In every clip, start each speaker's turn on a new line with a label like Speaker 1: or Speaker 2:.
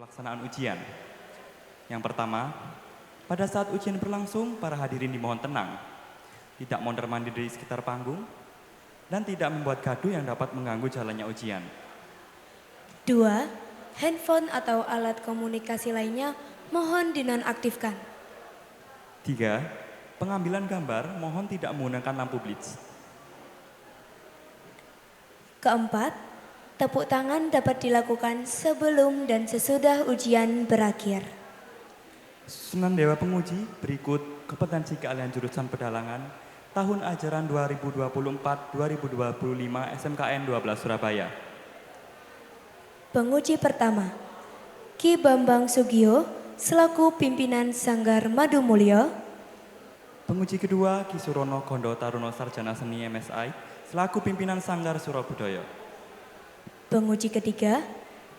Speaker 1: Pelaksanaan ujian. Yang pertama, pada saat ujian berlangsung, para hadirin dimohon tenang, tidak mondar-mandir di sekitar panggung, dan tidak membuat gaduh yang dapat mengganggu jalannya ujian.
Speaker 2: 2. Handphone atau alat komunikasi lainnya mohon dinonaktifkan.
Speaker 1: 3. Pengambilan gambar mohon tidak menggunakan lampu blitz.
Speaker 2: 4. Tepuk tangan dapat dilakukan sebelum dan sesudah ujian berakhir.
Speaker 1: Susunan Dewa Penguji berikut kompetensi keahlian jurusan pedalangan tahun ajaran 2024-2025 SMKN 12 Surabaya.
Speaker 2: Penguji pertama, Ki Bambang Sugio selaku pimpinan Sanggar Madu Mulyo.
Speaker 1: Penguji kedua, Ki Surono Gondo Taruno Sarjana Seni MSI selaku pimpinan Sanggar Surabudaya.
Speaker 2: Penguji ketiga,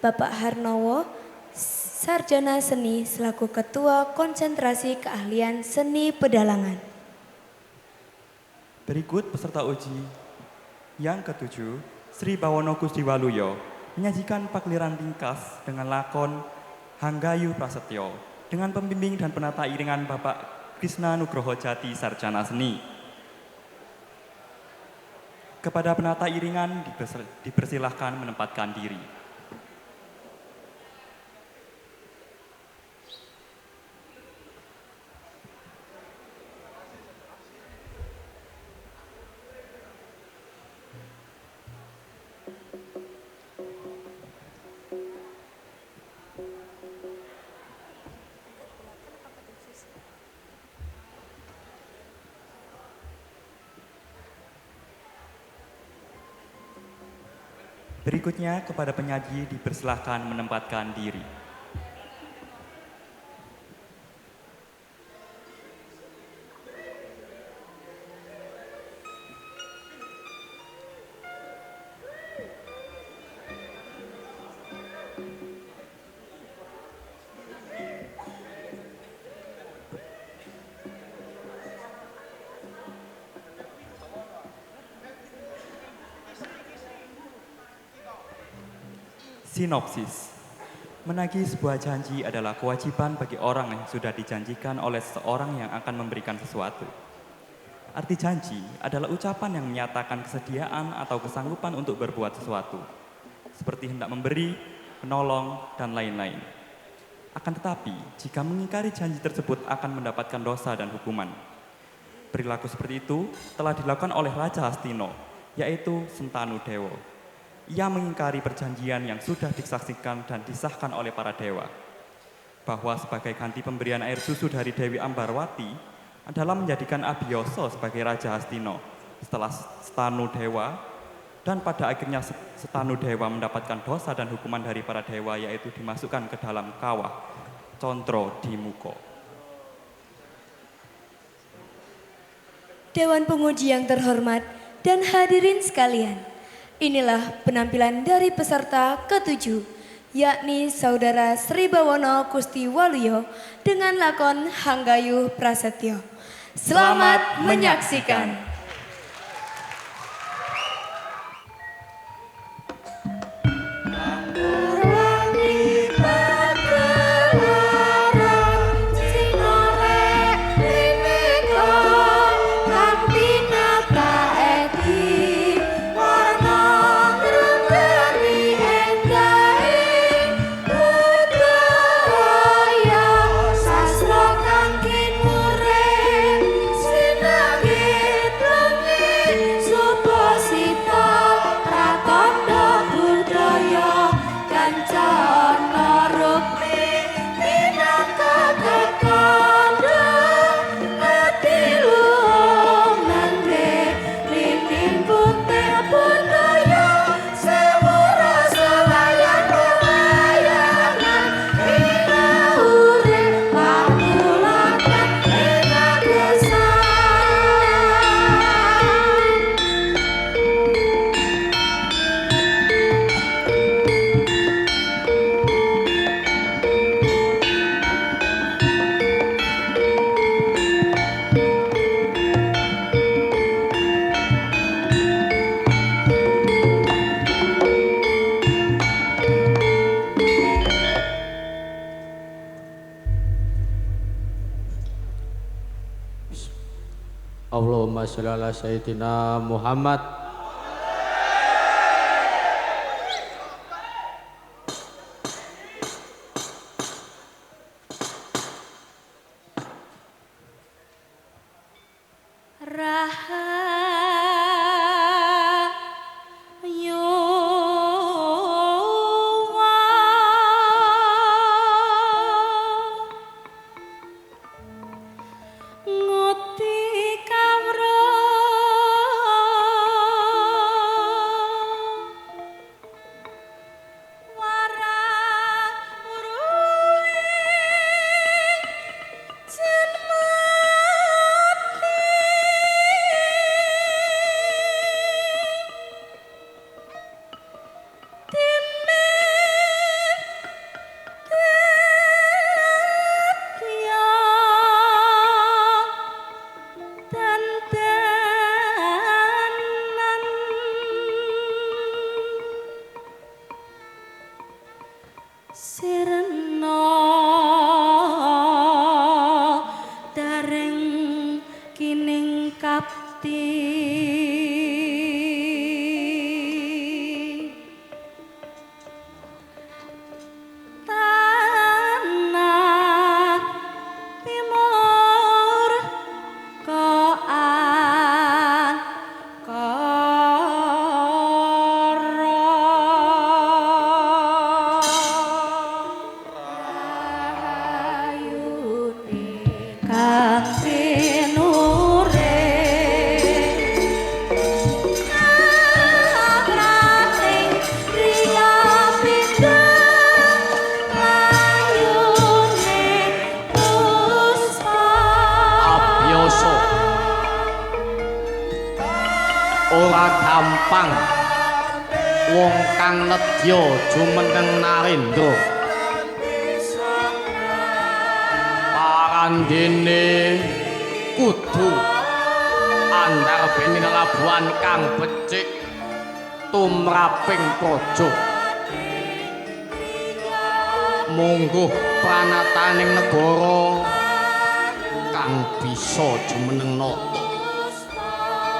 Speaker 2: Bapak Harnowo, Sarjana Seni selaku Ketua Konsentrasi Keahlian Seni Pedalangan.
Speaker 1: Berikut peserta uji yang ketujuh, Sri Bawono Kustiwaluyo menyajikan pakliran ringkas dengan lakon Hanggayu Prasetyo dengan pembimbing dan penata iringan Bapak Krisna Nugroho Jati Sarjana Seni. Kepada penata iringan dipersilahkan menempatkan diri. Berikutnya kepada penyaji dipersilahkan menempatkan diri. Sinopsis. Menagih sebuah janji adalah kewajiban bagi orang yang sudah dijanjikan oleh seseorang yang akan memberikan sesuatu. Arti janji adalah ucapan yang menyatakan kesediaan atau kesanggupan untuk berbuat sesuatu, seperti hendak memberi, menolong, dan lain-lain. Akan tetapi, jika mengingkari janji tersebut akan mendapatkan dosa dan hukuman. Perilaku seperti itu telah dilakukan oleh Raja Hastino, yaitu Sentanu Dewa. Ia mengingkari perjanjian yang sudah disaksikan dan disahkan oleh para dewa, bahwa sebagai ganti pemberian air susu dari Dewi Ambarwati adalah menjadikan Abiyasa sebagai Raja Hastino setelah Setanu Dewa, dan pada akhirnya Setanu Dewa mendapatkan dosa dan hukuman dari para dewa, yaitu dimasukkan ke dalam kawah Contro Dimuko.
Speaker 2: Dewan Penguji yang terhormat dan hadirin sekalian, inilah penampilan dari peserta ketujuh, yakni Saudara Sri Bawono Kustiwaluyo dengan lakon Hanggayu Prasetyo. Selamat menyaksikan.
Speaker 3: Sastra kang kinure sinagih Allahumma sholli ala sayyidina Muhammad. Ora gampang wong kang nedya jumeneng Narendra parandene kudu andarbene labuhan kang becik tumraping praja mungguh pranataning negara kang bisa jumeneng nata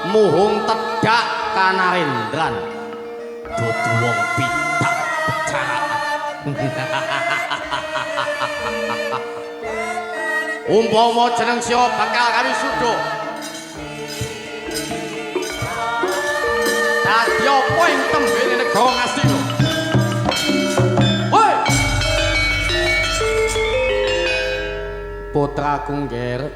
Speaker 3: muhung tedak kanarendran dudu wong pitak becaraan umpama jeneng sira bakal kawisuda dadi apa ing tembene negara Ngastina woi putraku ngger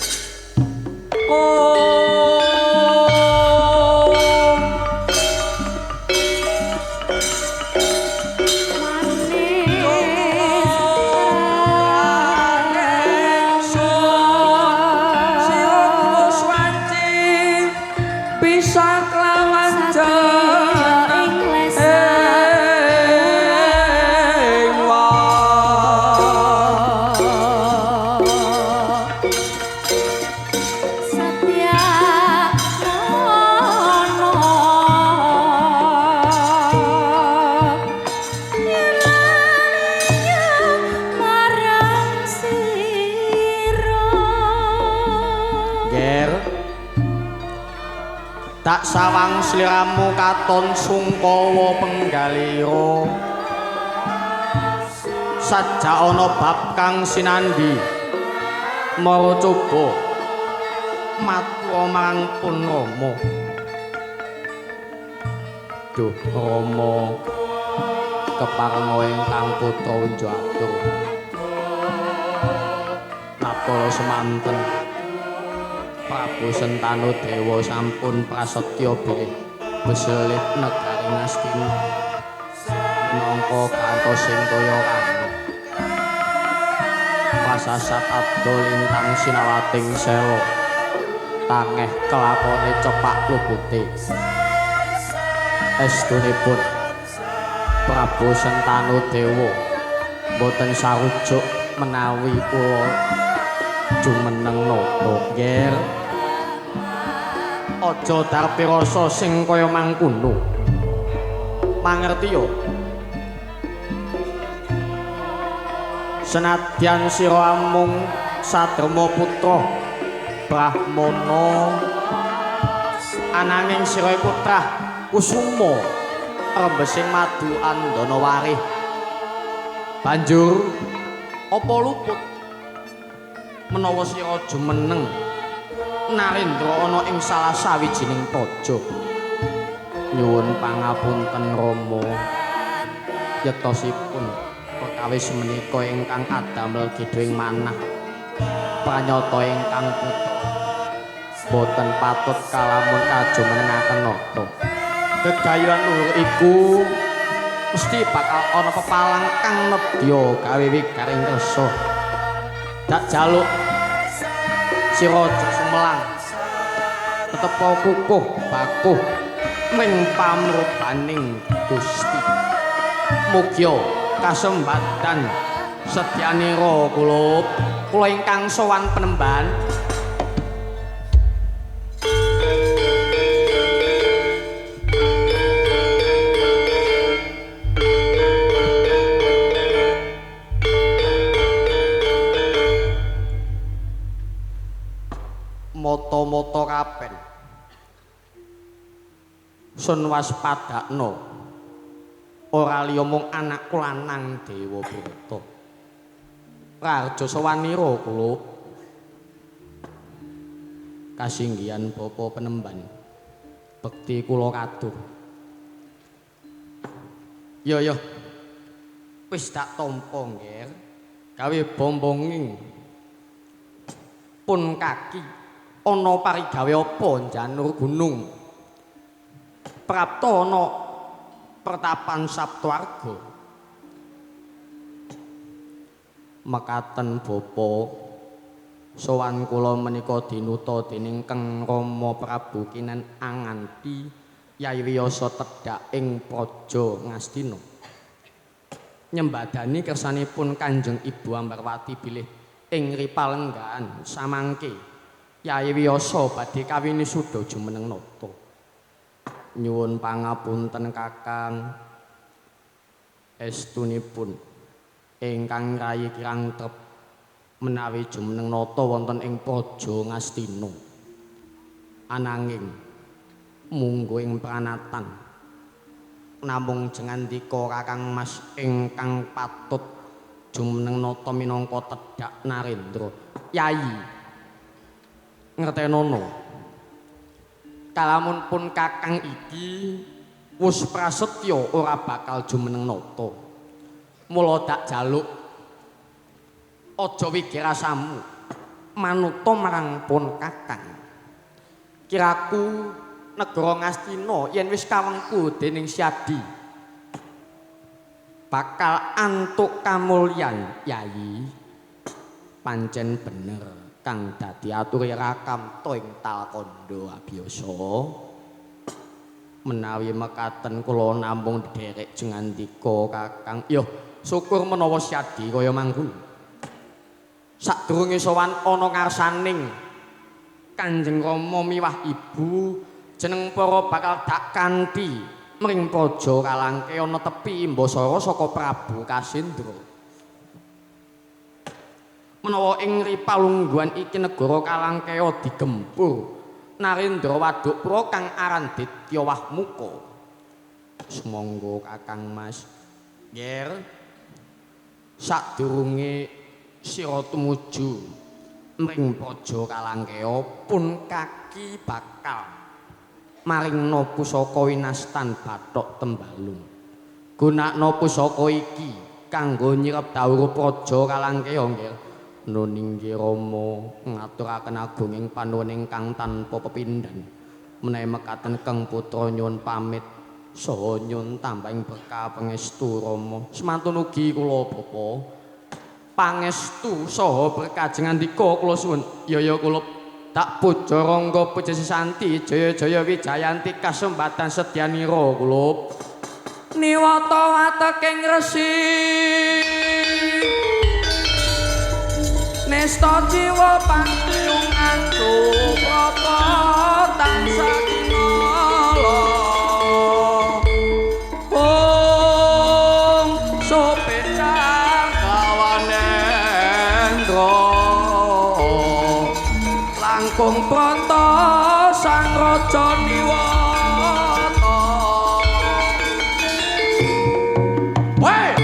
Speaker 3: tak sawang sliramu katon sungkawa penggalira sajak ana bab kang sinandi mara coba matur marang pun Rama duh Rama keparenga ingkang putra Unjatur napa semanten Prabu Sentanu Dewa sampun prasetya bilih beselih negari Ngastina minangka kantosing toya kami pasasat abdo lintang sinawating sela tangeh kelakone cepak lupute estunipun Prabu Sentanu Dewa boten sarujuk menawi kula jumeneng napa nger aja darpi rasa sing kaya mangkono mangerti yo senadyan sira amung Sadrama putra Brahmana Ananging sira iku trah kusuma rembesing madu andana warih. Banjur apa luput menawa sira jumeneng Narendra ana ing salah sawijining praja. Nyuwun pangapunten Rama. Yektosipun perkawis menika ingkang adamel gedhing manah pranyata ingkang putra boten patut kalamun kajumenengaken nata. Gegayuhan luhur iku mesti bakal ana pepalang kang nedya gawe wigaring rasa. Dak jaluk sira sumelang tetep kukuh bakuh ming pamrupaning Gusti. Mugya kasembatan sedyanira kula ingkang sowan penemban. Moto-moto kapen sun waspadakna ora liya mung anakku lanang Dewa Brata. Raja sawanira kula kasinggihan bapa penemban bekti kula katur. Ya wis tak tampa nggih gawe bombonging pun kaki ana parigawe apa janur gunung prapta ana pertapan Saptwarga. Mekaten bapa sowan kula menika dinuta dening Kang Rama Prabu Kinan Anganti Yai Wiyasa tedhak ing praja Ngastina nyembadani kersanipun Kanjeng Ibu Ambarwati bilih ing ripalenggahan samangke Yai Wiyasa badhe kawinisuda jumeneng nata. Nyuwun pangapunten Kakang estunipun ingkang rayi kirang trep menawi jumeneng nata wonten ing praja Ngastina. Ananging munggo ing pranatan namung jengandika Kakang Mas ingkang patut jumeneng nata minangka tedhak Narendra. Yayi ngertenono kalamun pun kakang iki wis prasetya ora bakal jumeneng nata. Mula dak jaluk aja wigirasamu manuta marang pun kakang. Kiraku negara Ngastina yen wis kawengku dening Syadi bakal antuk kamulyan. Yayi pancen bener kang dadi aturi rakamta ing Talkanda Abiyasa. Menawi mekaten kula namung derek jengandika Kakang. Yo syukur menawa Syadi kaya mangkono. Sadurunge sowan ana ngarsaning Kanjeng Rama miwah Ibu jeneng para bakal dak kanthi mring praja Kalangke ana tepi Imbasara saka Prabu Kasendra. Menawa ing ripalungguhan iki negara Kalangkaya digempur Narendra Wadukpura kang aran Ditya Wahmuka. Sumangga Kakang Mas. Nger sadurunge sira tumuju mring praja Kalangkaya pun kaki bakal maringna pusaka winastan Bathok Tembalung. Gunakna pusaka iki kanggo nyirep dawuh praja Kalangkaya nggih. Nuninggi Rama ngaturaken agunging panuwun ingkang tanpa pepindhan. Menawi mekaten Kang Putra nyuwun pamit saha nyuwun tambahing berkah pangestu Rama. Semantun ugi kula Bapa pangestu saha berkah jengandika kula suwun. Ya kula tak puja rangga puja sesanti jaya-jaya wijayanti kasembatan sedyanira kula. Niwata wateking resi Nesta jiwa pangkiyungan Suprapa tansah kinala Om sopecang kawanendra Langkung pronto sang raja niwata Weh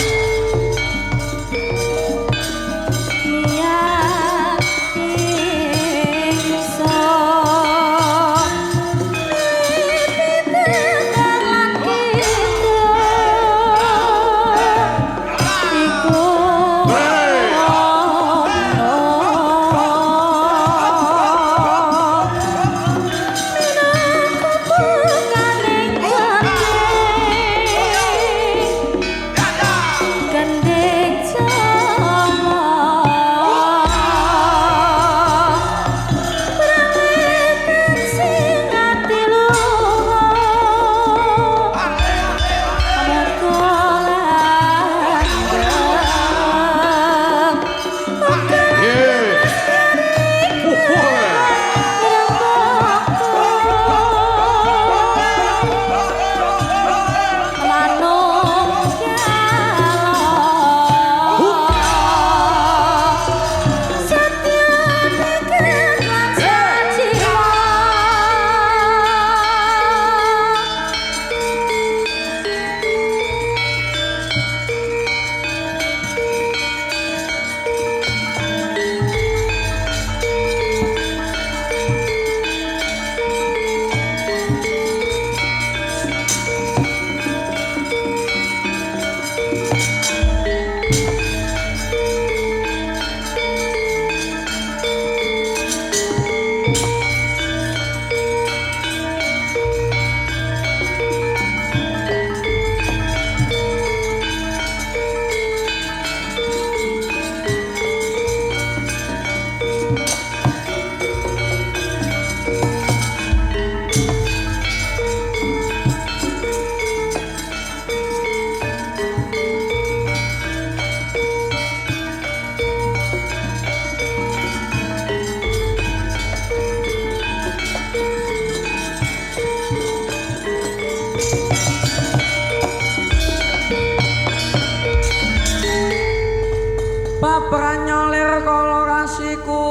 Speaker 3: Papranyolir kolorasiku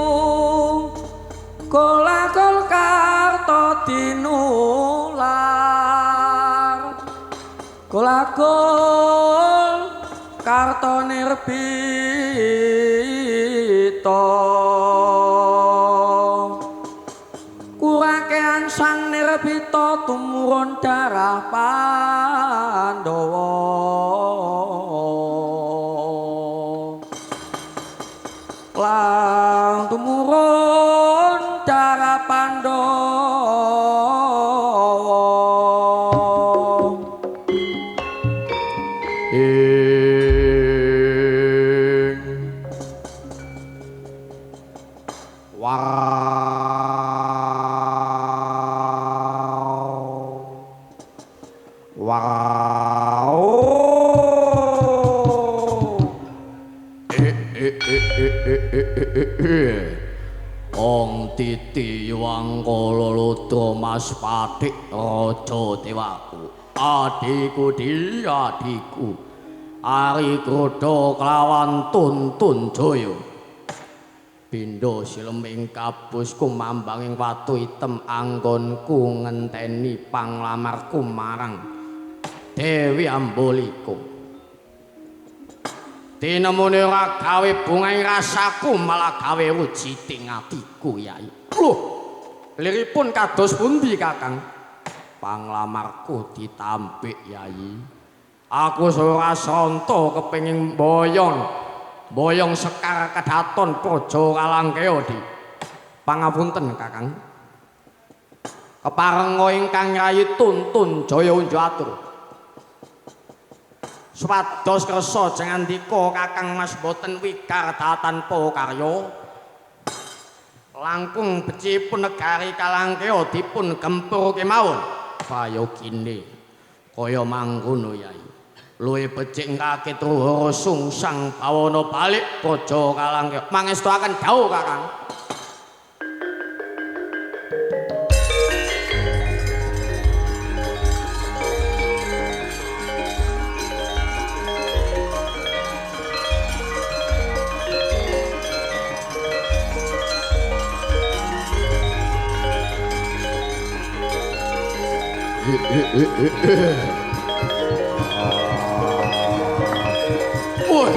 Speaker 3: kolakol karto tinular kolakol karto nirbito kurakean sang nirbito tumurun darah Pandhawa lang tumurun darah Pandhawa ing Om Titi Wangkala Ludra Mas Pathik Raja Dewaku adikku di adikku Ari Krodha kelawan Tuntun Jaya Pindha sileming kabus kumambanging watu item anggonku ngenteni panglamarku marang Dewi Ambalika tinemune ora gawe bungaing rasaku malah gawe wujiting atiku Yai. Loh, liripun kados pundi Kakang? Panglamarku ditampik Yai. Aku ora santa kepengin boyong sekar kedaton praja Kalangkaya di. Pangapunten Kakang. Keparenga ingkang Yayi Tuntun Jaya unjuatur. Swados kersa jengandika Kakang Mas boten wikar tanpa karya langkung becipun negari Kalangkaya dipun gempur kemawon payogine kaya mangkono Yai luwih becik kakit ruhara sungsang bawana balik praja Kalangkaya mangestuaken dawuh Kakang. Woi.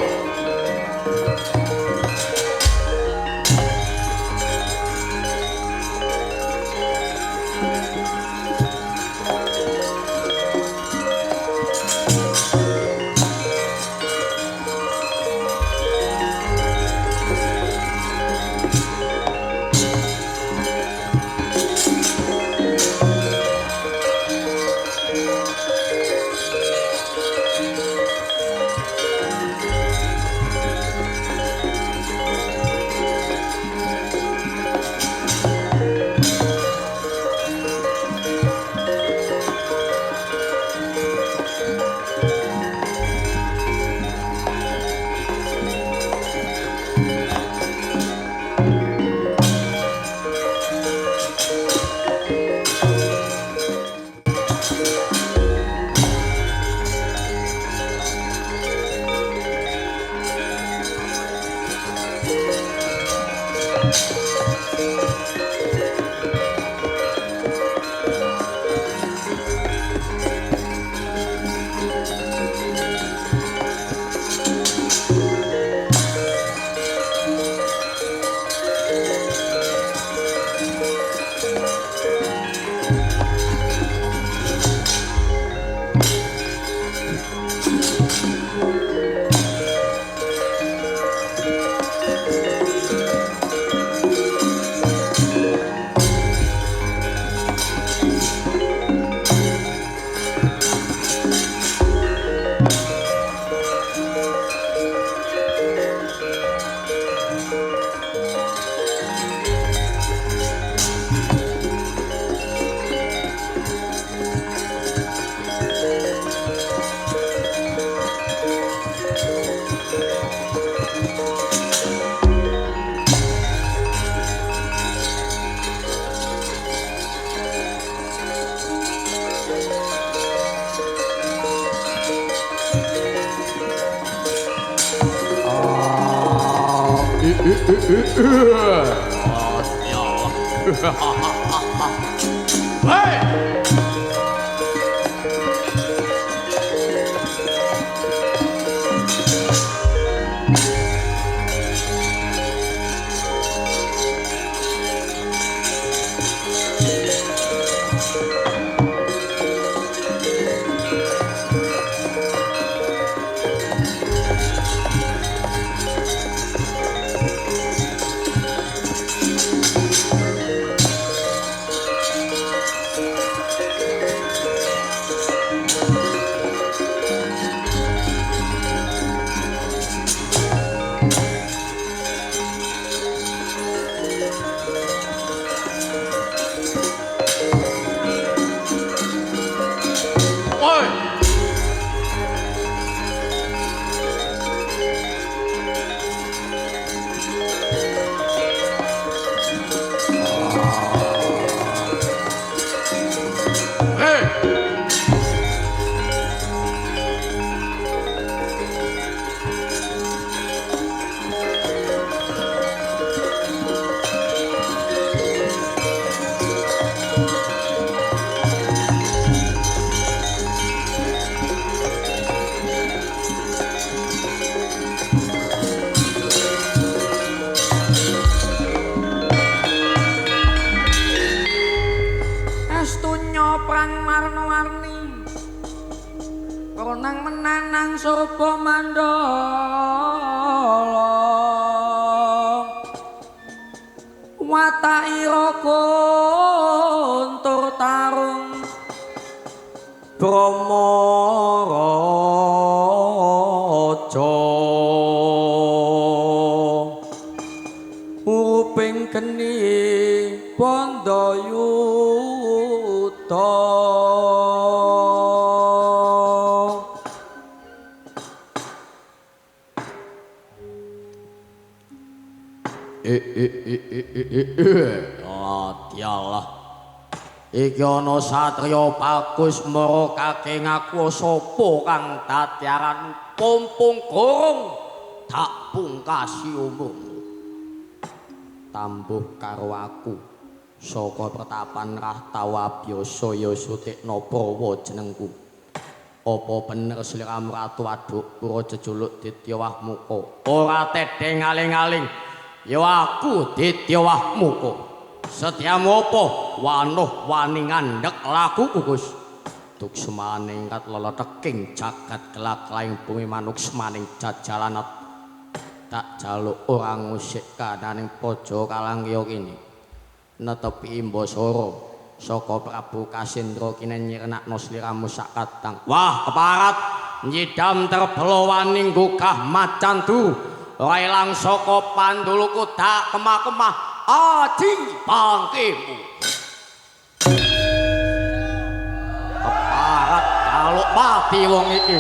Speaker 3: Hei! Surpa Mandala Wataira kuntur tarung Bramaraja uruping geni Bandayuda Dialah iki ana satriya bagus merokake ngaku sapa kang dadi aran Pompong Gorong tak pungkasi umurmu tambuh karo aku Saka pertapan Rahtawabyasa ya Sutikna Prawa jenengku. Apa bener sliramu Ratu Waduk pura jejuluk Ditya Wahmuka? Ora tedheng aling-aling. Ya aku Ditya Wahmuka. Setyamu apa? Wanuh wani ngandhek lakuku Gus. Duk semaning kat leleteking jagat kelak laing bumi manuk semaning jajalanat. Tak jaluk ora ngusik kananing praja Kalangkaya kene. Netepi Imbasara saka Prabu Kasendra kene nyirnakno sliramu sakatang. Wah, keparat nyidam terbelo wani gugah macan turu. Ora ilang saka panduluku dak kemah-kemah aji bangkemu. Keparat jaluk pati wong iki.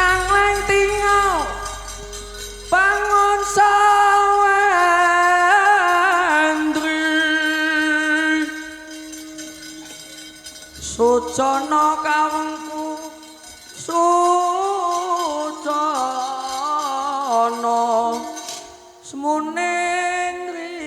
Speaker 3: nang lang tinggal bangun sawendri sujono kawengku sujono semuning riya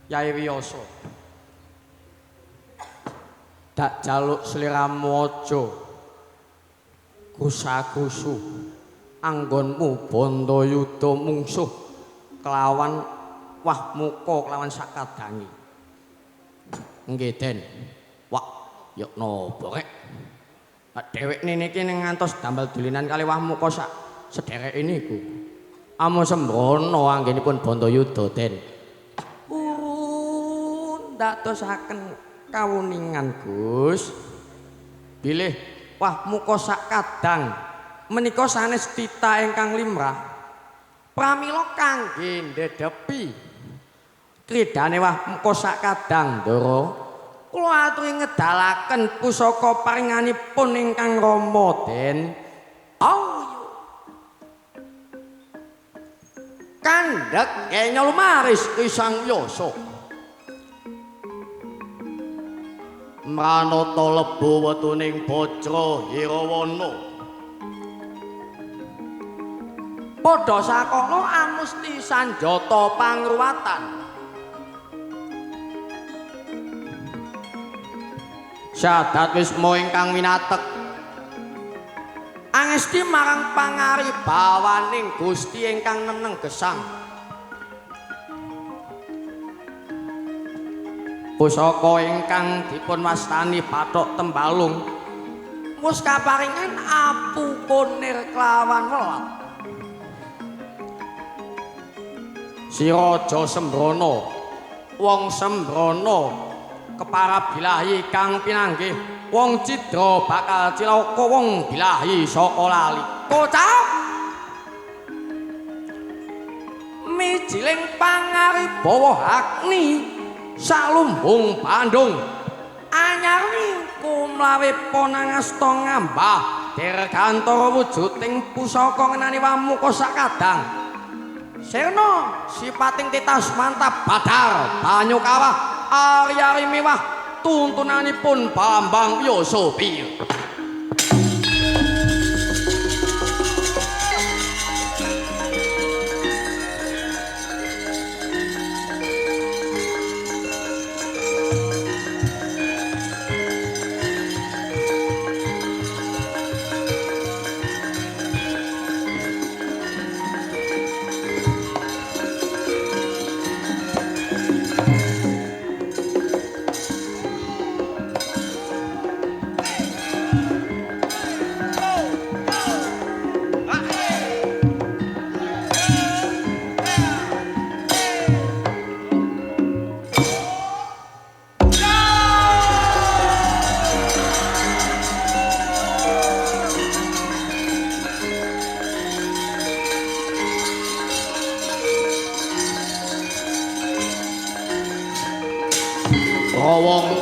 Speaker 3: Yai Wiyoso dak jaluk sliramu aja kusakusu anggonmu Bandayuda mungsuh kelawan wah muka kelawan sakadangi nggih Den wak yok napa rek dhewek niki ning ngantos damel dulinan kali wah muka sak sedereke niku amun sembrono anggenipun Bandayuda Den ndadosaken kawuningan Gus bilih wah muka sak kadang menika sanes tita ingkang limrah pramila kangge ndhedepi kridane wah muka sak kadang Ndara kula aturi ngedalaken pusaka paringanipun ingkang rama Den kandhek kenya lumaris Sang Yasa Mranata lebu wetuning Bajra Hirawana padha sakala amusti sanjata pangruwatan syahadat wisma ingkang winatek angesti marang pangaribawaning Gusti ingkang neneng gesang pusaka ingkang dipun wastani Bathok Tembalung mus kaparingan apukunir kelawan welat si raja Sembrana wong Sembrana keparabilahi kang pinanggih wong cidra bakal cilaka wong bilahi saka lali kocap mijiling pangaribawa Agni salumbung Bandung anyar mingku mlawe ponangasta ngambah dirgantara wujuding pusaka ngenani wamuka sakadang sirna sipating titas mantap badar banyu kawah ari-ari mewah tuntunanipun Bambang Yosopir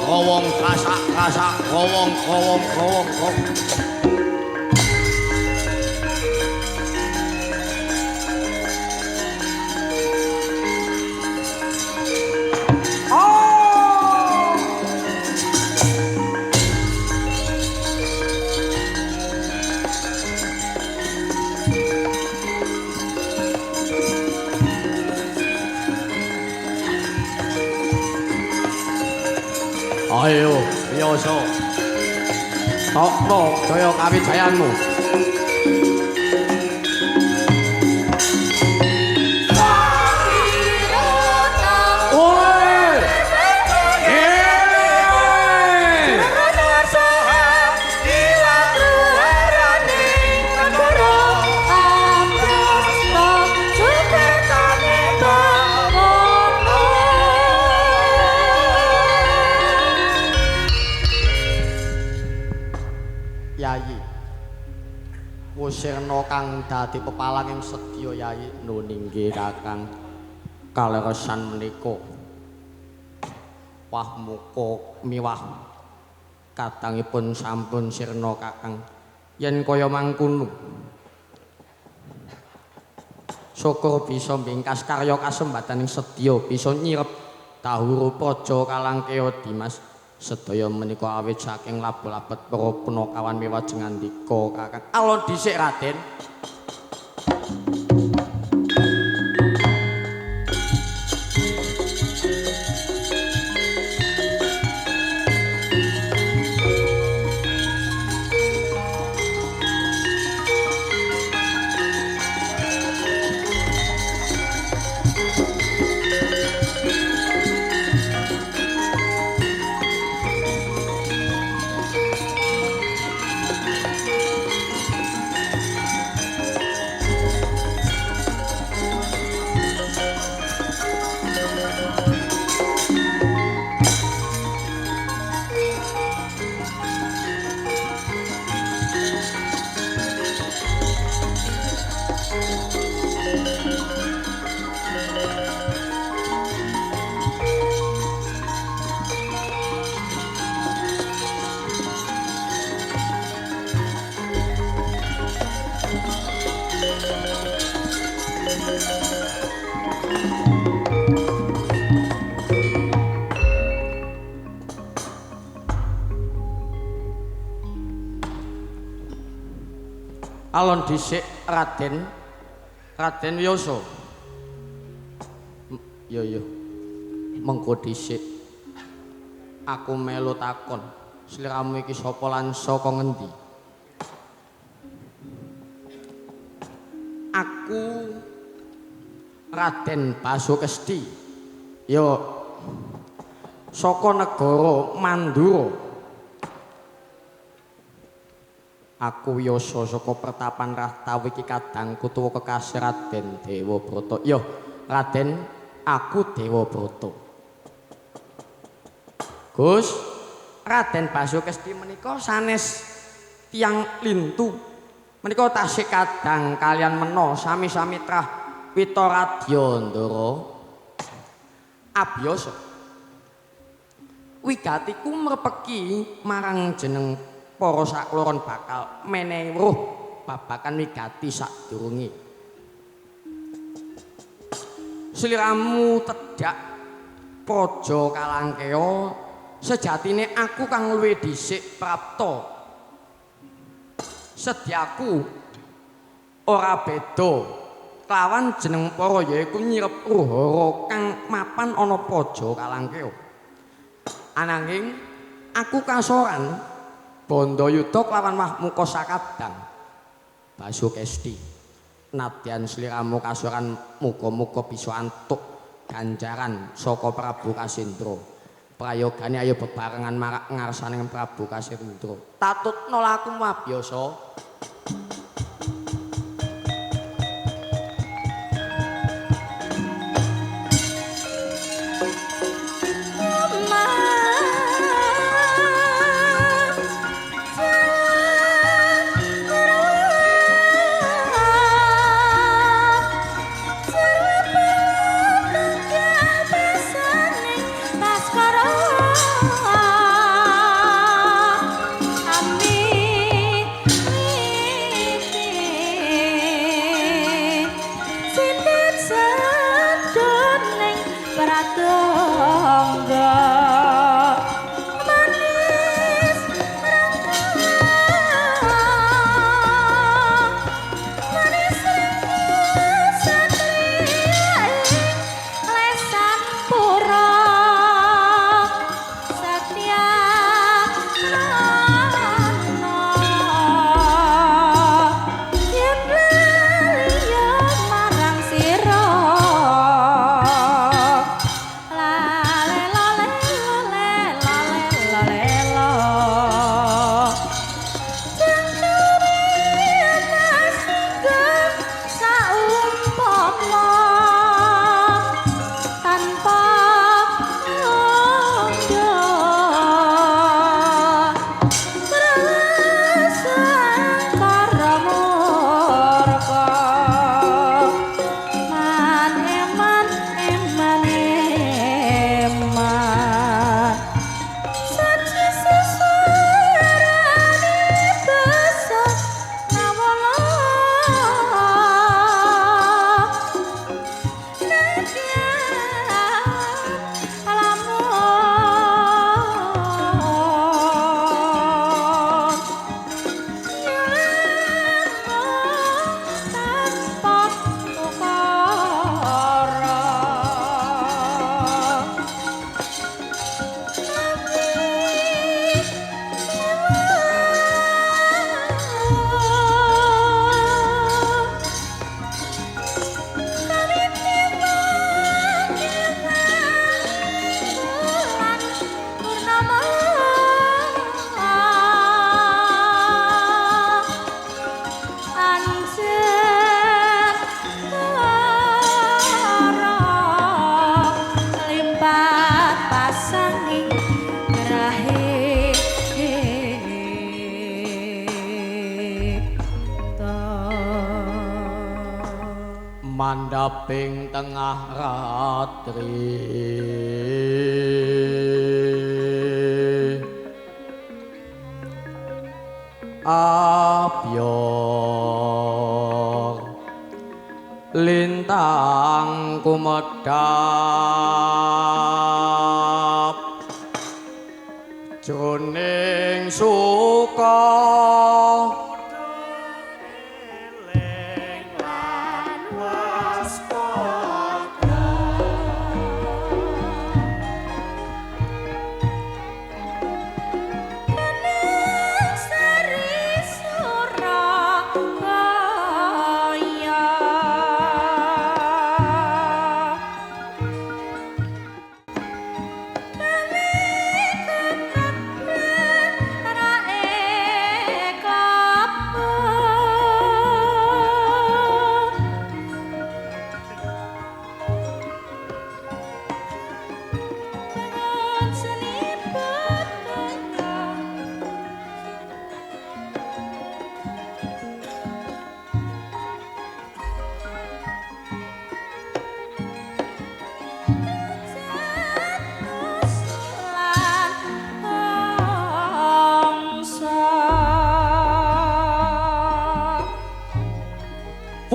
Speaker 3: Gowong kasak gowong Ayo, biasa. Tokno daya kawijayanmu. Yayi Wusirna kang dadi pepalang ing sedya Yayi nuninggih Kakang kaleresan menika wah muka miwah kadangipun sampun sirna Kakang yen kaya mangkono syukur bisa mbingkas karya kasembadaning sedya bisa nyirep dahuru praja Kalangkaya Dimas sedaya menika awit saking labet-labet para punakawan miwajeng ngandika Kakang. Alon dhisik Raden. Alon dhisik Raden. Raden Wiyasa. Yo. Mengko dhisik. Aku melu takon, sliramu iki sapa lan saka ngendi? Aku Raden Basukesti. Yo saka negara Mandura. Aku Wiyasa saka Pertapan Rahtawi iki kadangku tuwa kekasih Raden Dewabrata. Yo, Raden, aku Dewabrata. Gus, Raden Basukesti menika sanes tiyang lintu. Menika tasih kadang kalian mena sami-sami trah Witaradya-ndara. Abiyasa. Wigatiku mrepeki marang jeneng para sakloron bakal menehi weruh babakan wigati sadurunge. Sliramu tedhak praja Kalangkaya sejatine aku kang luwih dhisik prapta. Sedyaku ora beda lawan jeneng para yaiku nyirep ruhara kang mapan ana praja Kalangkaya. Ananging aku kasoran Bandayuda kelawan Mahmuka sakadang Basukesti. Nadyan sliramu kasoran muga-muga bisa antuk ganjaran saka Prabu Kasendra. Prayogane ayo bebarengan marak ngarsaning Prabu Kasendra. Tatutna lakumu abiyasa.
Speaker 2: Satya
Speaker 3: mandaping tengah ratri abyor lintang kumedhap jroning suka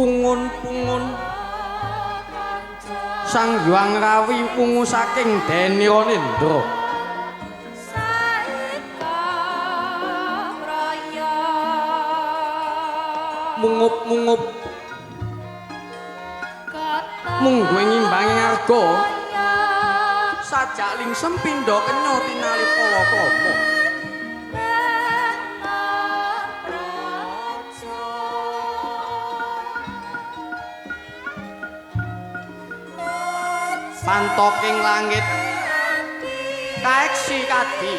Speaker 3: pungun-pungun Sang Hyang Rawi wungu saking Deni Ranendra mungup-mungup munggu ngimbangi ngarga sajak lingsem pindha kenya tinali palakrama pantoking langit kaeksi kadi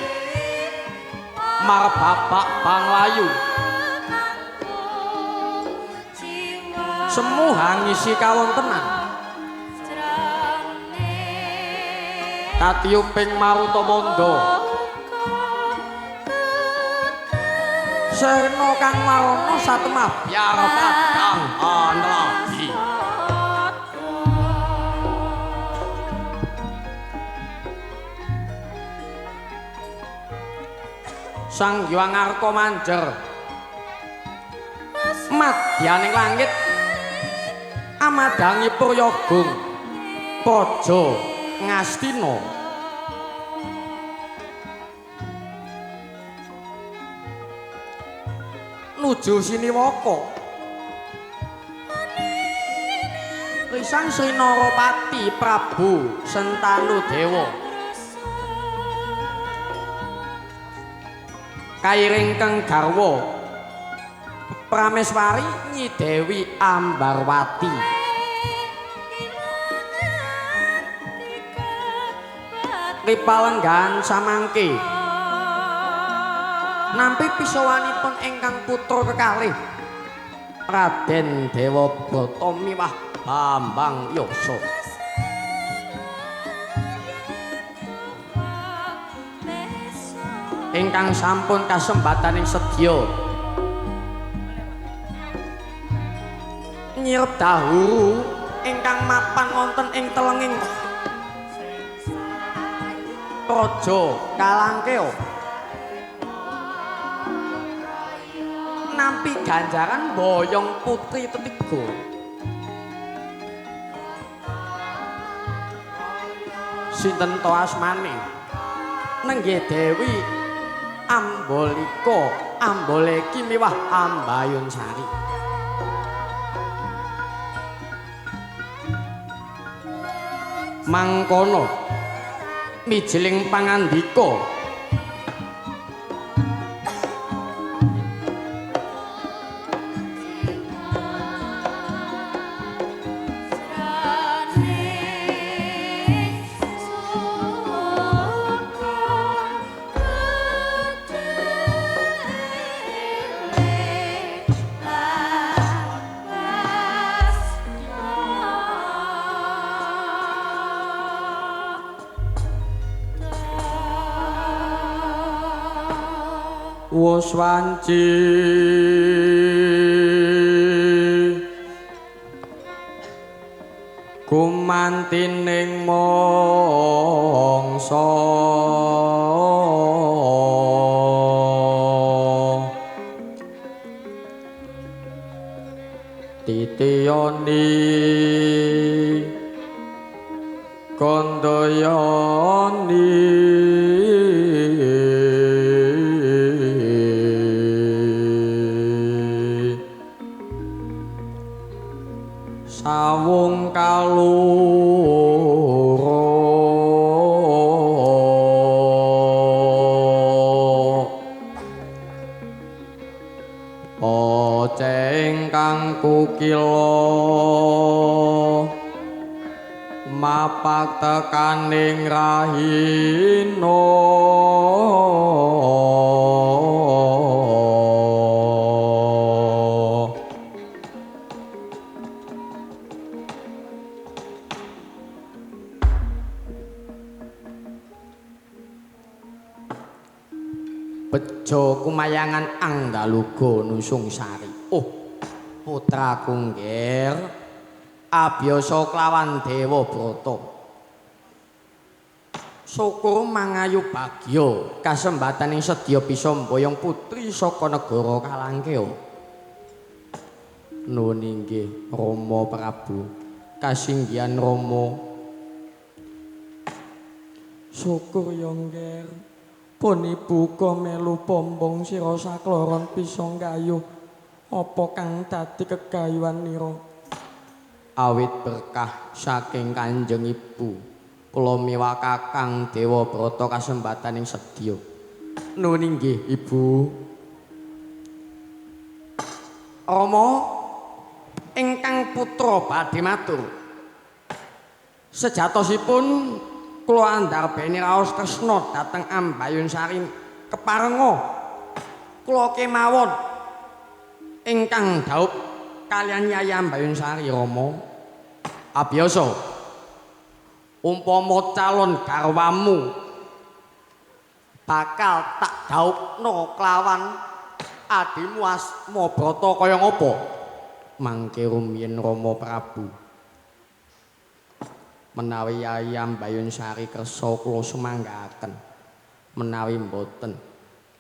Speaker 3: marbapak Banglayu semu hangisi kawontenan katiuping marutamanda serna kang marana satemah biar padang anraji Sang Hyang Arka manjer madyaning langit amadangi Puryagung Praja Ngastina nuju Siniwaka Risang Sri Narapati Prabu Sentanudewa kairingkeng garwa Prameswari Nyi Dewi Ambarwati ripalenggan samangke nampi pisawanipun ingkang putra kekalih Raden Dewabrata miwah Bambang Yasa ingkang sampun kasembataning sedya nyirep dahulu ingkang mapan wonten ing telenging Praja Kalangkea nampi ganjaran boyong putri tetiga sinten to asmane nenggih Dewi Ambolika Amboleki miwah Ambayun Sari mangkono mijiling pangandika wus wanci gumantining mangsa titiyani kandayani sawung kaloro aja ingkang kukila mapak tekaning rahina bejo kumayangan anggaluga nusung sari. Oh, putra kunggir abiyasa klawan Dewa Brata. Syukur mangayu bagya kasembataning sedya bisa mboyong putri saka negara Kalangkea. Nuwun inggih Rama Prabu. Kasinggihan Rama. Syukur ya nggir. Pun ibu uga melu pombong sira sakloron bisa nggayuh apa kang dadi kegayuhan nira. Awit berkah saking Kanjeng Ibu kula miwah Kakang Dewa Brata kasembataning sedya. Nuwun inggih Ibu. Rama ingkang putra badhe matur. Sejatosipun kula andarbeni raos tresna dhateng Ambayun Sari keparenga kula kemawon ingkang dhaup kaliyan Nyai Ambayun Sari Rama. Abiyasa umpama calon garwamu bakal tak dhaupna kelawan adimu Asma Brata kaya ngapa? Mangke rumiyin Rama Prabu. Menawi Nyai Ambayun Sari kersa kula sumanggaken, menawi mboten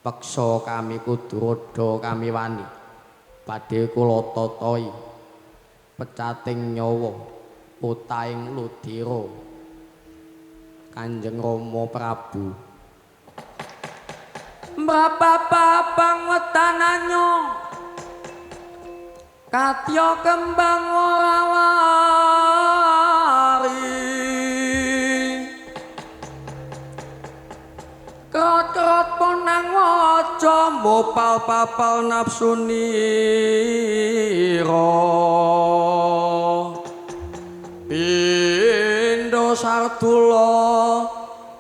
Speaker 3: peksa kami kudu rada kami wani badhe kula tatai pecating nyawa putaing ludira Kanjeng Rama Prabu. Mbapapapang wetananyo katya kembang warawari krot-krot ponang waca mopal-papal nafsunira pindha sartula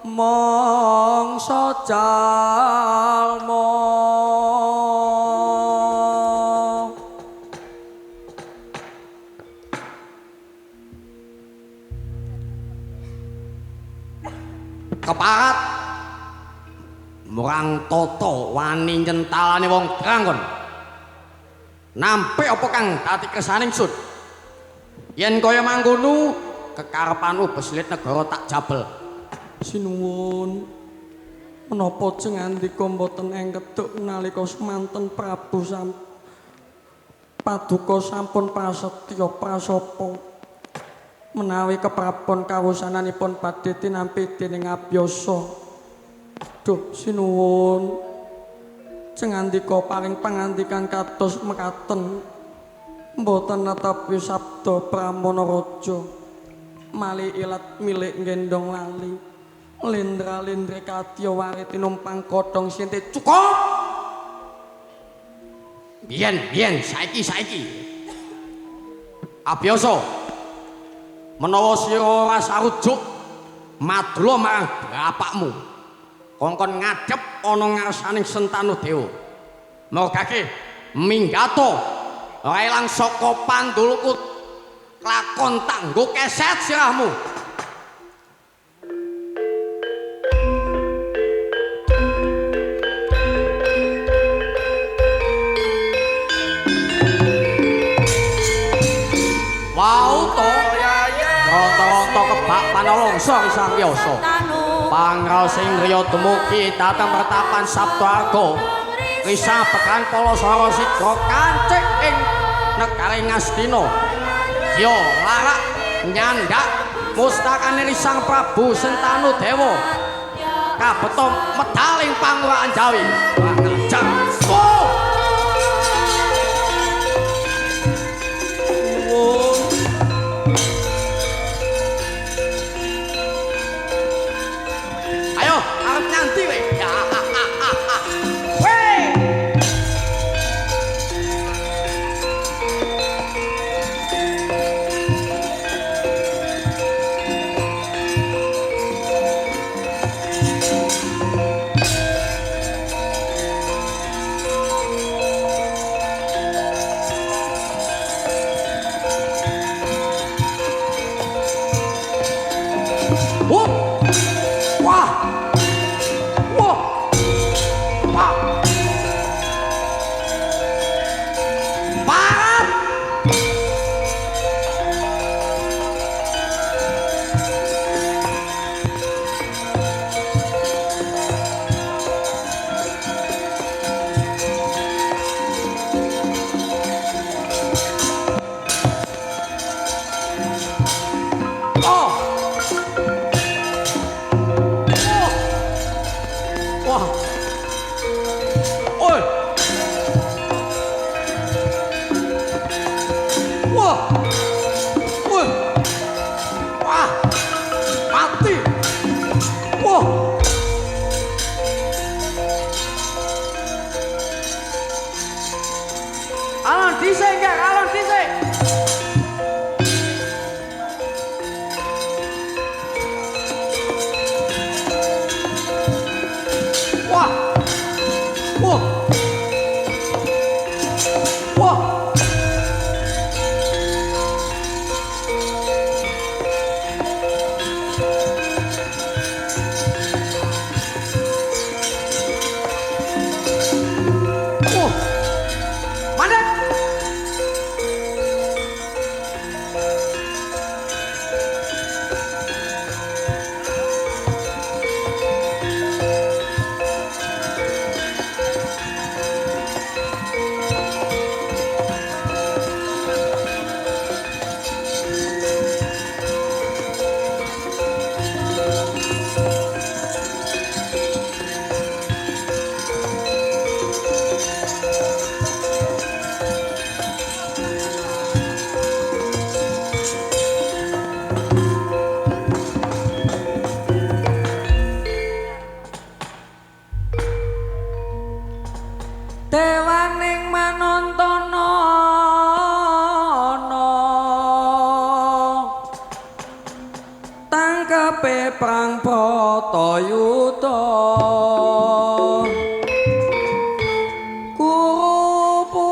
Speaker 3: mangsa jalma keparat murang toto wani nyentalane wong drangkon nampi apa kang dadi kersaning sud yen kaya mangkono kekarepanmu beslit negara tak jabel. Sinuwun menapa cengandika mboten engkeduk nalika semanten Prabu Paduka sampun prasetya prasapa menawi keprabon kawusananipun badhe tinampi dening Abiyasa. Duh sinuwun cengandika paring pangandikan kados mekaten mboten netapi sabda Pramana Raja mali ilat milik gendong lali lindra-lindri kadya warit tinumpang kodhong sinti cukup biyen saiki Abiyasa menawa sira ora sarujuk madula marang bapakmu kongkon ngadhep ana ngarsaning Sentanu Dewa mergake minggato ora ilang saka pandulku lakon tanggo keset sirahmu. Wow to rata-rata kebak panolongsa Sang Yasa. Pangraosing griya dumugi dhateng pertapan Sabdarga. Risah pekan Palasara Sidra kancik ing negari Ngastina. Ya larak nyandak mustakane Sang Prabu Sentanu Dewa. Kabeto medaling pangurahan Jawi. Ngajak. Ayo, arep nyanti we.
Speaker 4: Dewaning manontana tangkepe prang Bratayuda Kuruputa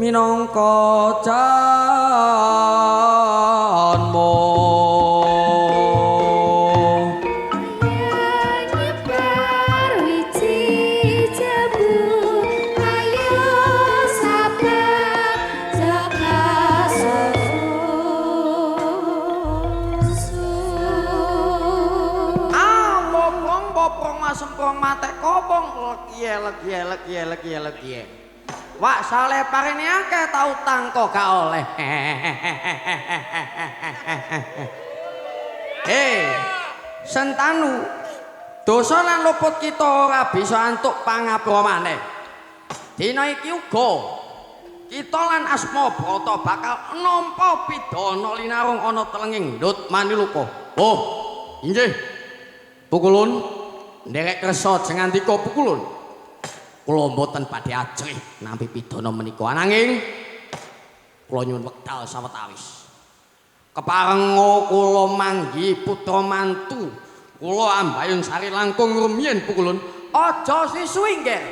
Speaker 4: minangka janmo
Speaker 3: semprong mate kopong legie. Wak saleh parini akeh tau tangko gak oleh. Sentanu. Dosa lan luput kita ora bisa antuk pangapura maneh. Dina iki uga kita lan Asmabrata bakal nampa pidana linarung ana telenging ndut Maniluka. Oh, inggih. Pukulun nderek kersa jengandika pukulun. Kula mboten badhe ajrih nampi pidana menika ananging kula nyuwun wekdal sawetawis. Keparenga kula manggi putra mantu kula ambayun sari langkung rumiyin pukulun. Aja sisuwi nggih.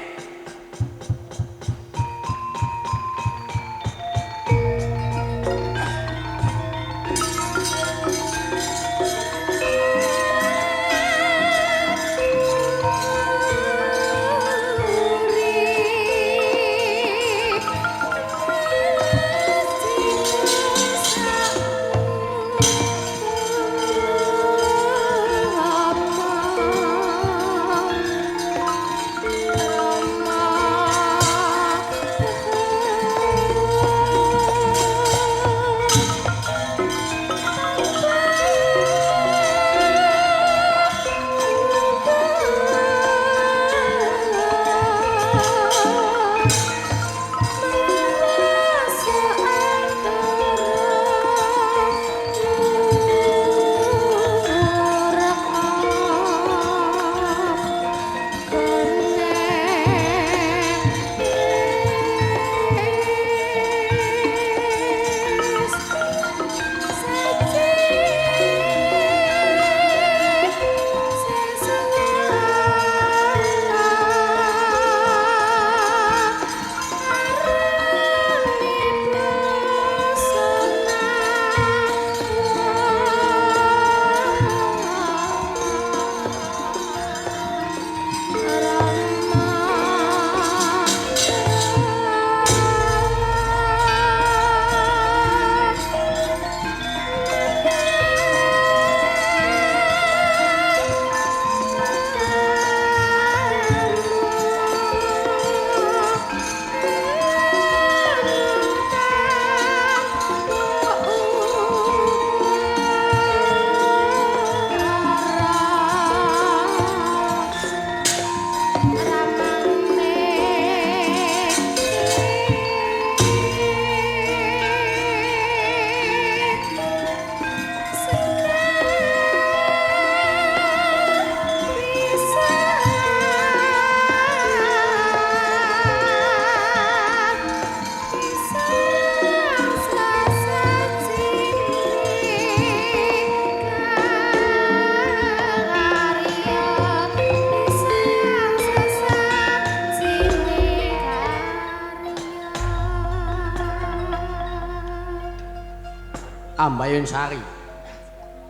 Speaker 3: Ambayun Sari.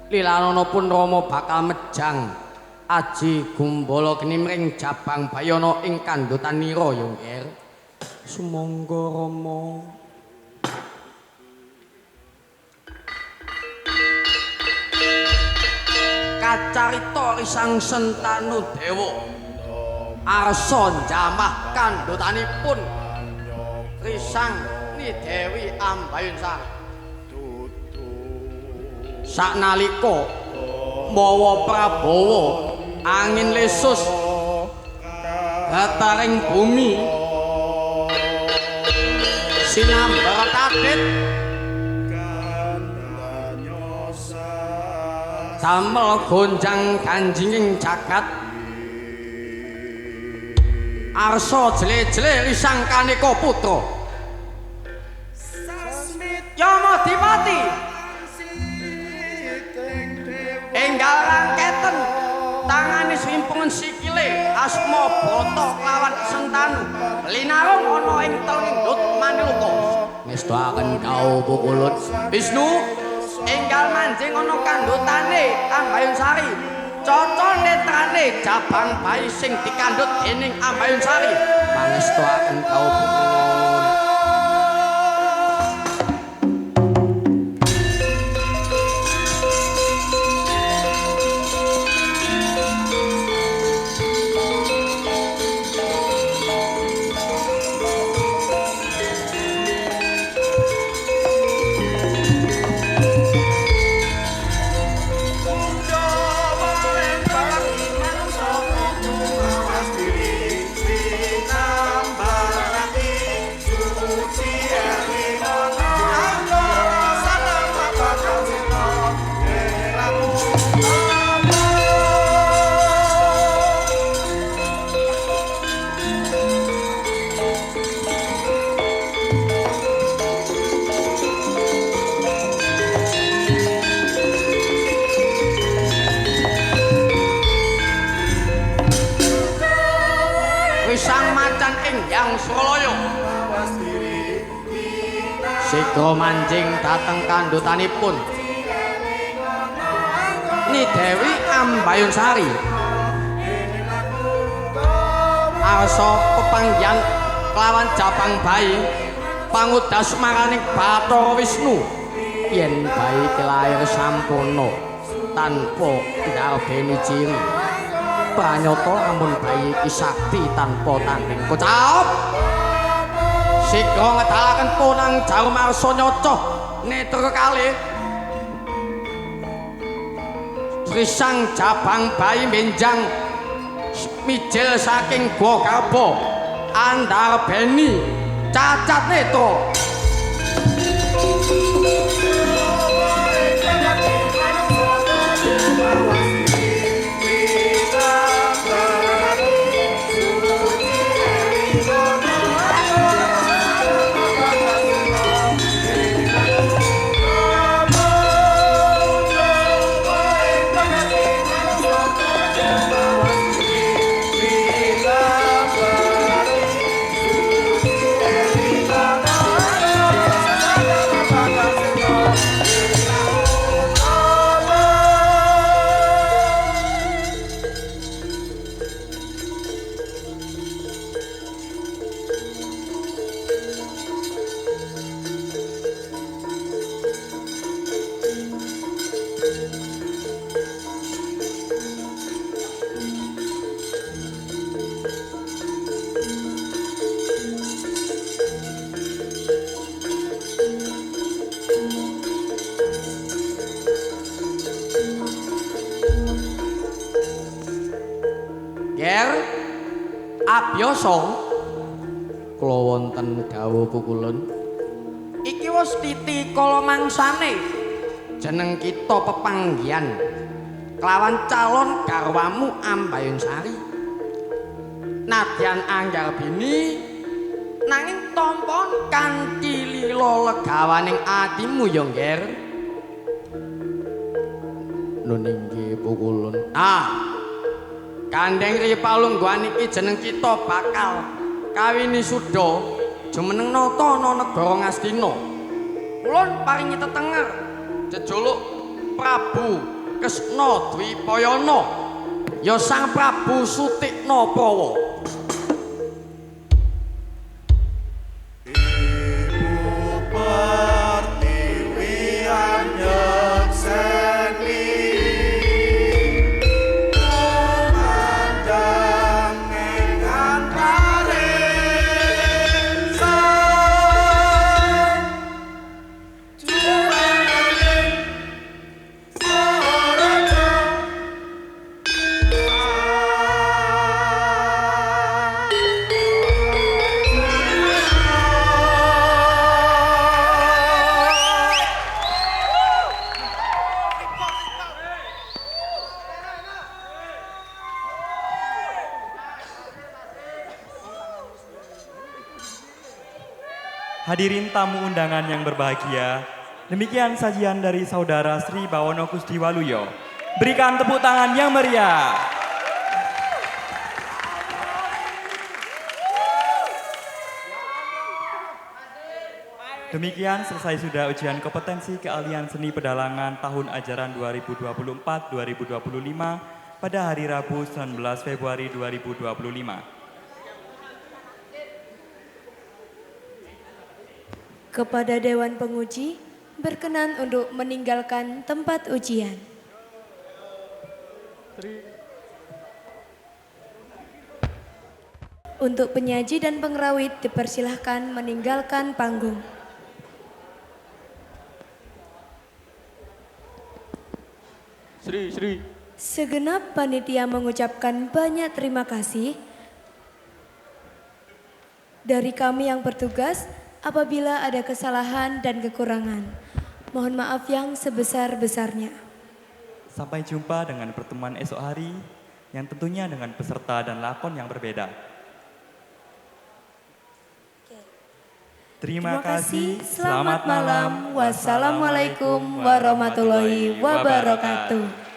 Speaker 3: Lilanana pun Rama bakal mejang aji gumbala kenimring Jabang Bayana ing kandhutanira ya Nger. Sumangga Rama. Kacarita Risang Sentanu Dewa arsa njamah kandhutanipun Risang ni Dewi Ambayun Sari. Saknalika mawa Prabowo angin lesus dataring bumi sinambar kadit damel gonjang kanjinging jagat arsa jele-jele Risang Kaneka Putra Yamadipati enggal rangketen tangane srimpungan sikile asma Brata lawan Sentanu linarung ana ing telenging ndut Maniluka ngestakaken kau Pukulut Wisnu enggal manjing ana kandhutane Ambayun Sari cocol netrane Jabang Bayi sing dikandhut dening Ambayun Sari pangestakaken kau Pukulut. Sigra manjing dhateng kandhutanipun Ni Dewi Ambayun Sari arsa pepanggihan kelawan Jabang Bayi pangudas maraning Bathara Wisnu yen bayi kelair sampurna tanpa ndarbeni ciri pranyata lamun bayi iki sakti tanpa tanding kocap sigra ngedalaken punang jarum arsa nyaca netra kalih Risang Jabang Bayi menjang mijil saking Gokarba andarbeni cacat netra Abiyasa kula wonten dawuh Pukulun iki wis titi kala mangsane jeneng kita pepanggihan kelawan calon garwamu Ambayun Sari nadyan anggarbini nanging tampa kanthi lila legawaning atimu ya Nger nun inggih Pukulun Kandeng Ripalungguhan iki jeneng kita bakal kawini suda jumeneng nata ana negara Ngastina. Kulon paringi tetenger jejuluk Prabu Kesna Dwipayana ya Sang Prabu Sutikna Prawa.
Speaker 1: Hadirin tamu undangan yang berbahagia, demikian sajian dari Saudara Sri Bawono Kusdiwaluyo. Berikan tepuk tangan yang meriah. Demikian selesai sudah ujian kompetensi keahlian seni pedalangan tahun ajaran 2024-2025 pada hari Rabu 19 Februari 2025.
Speaker 2: Kepada Dewan Penguji, berkenan untuk meninggalkan tempat ujian. Untuk penyaji dan pengrawit dipersilahkan meninggalkan panggung.
Speaker 4: Sri.
Speaker 2: Segenap panitia mengucapkan banyak terima kasih. Dari kami yang bertugas, apabila ada kesalahan dan kekurangan, mohon maaf yang sebesar-besarnya.
Speaker 1: Sampai jumpa dengan pertemuan esok hari yang tentunya dengan peserta dan lakon yang berbeda. Terima kasih,
Speaker 2: selamat malam. Wassalamualaikum warahmatullahi wabarakatuh.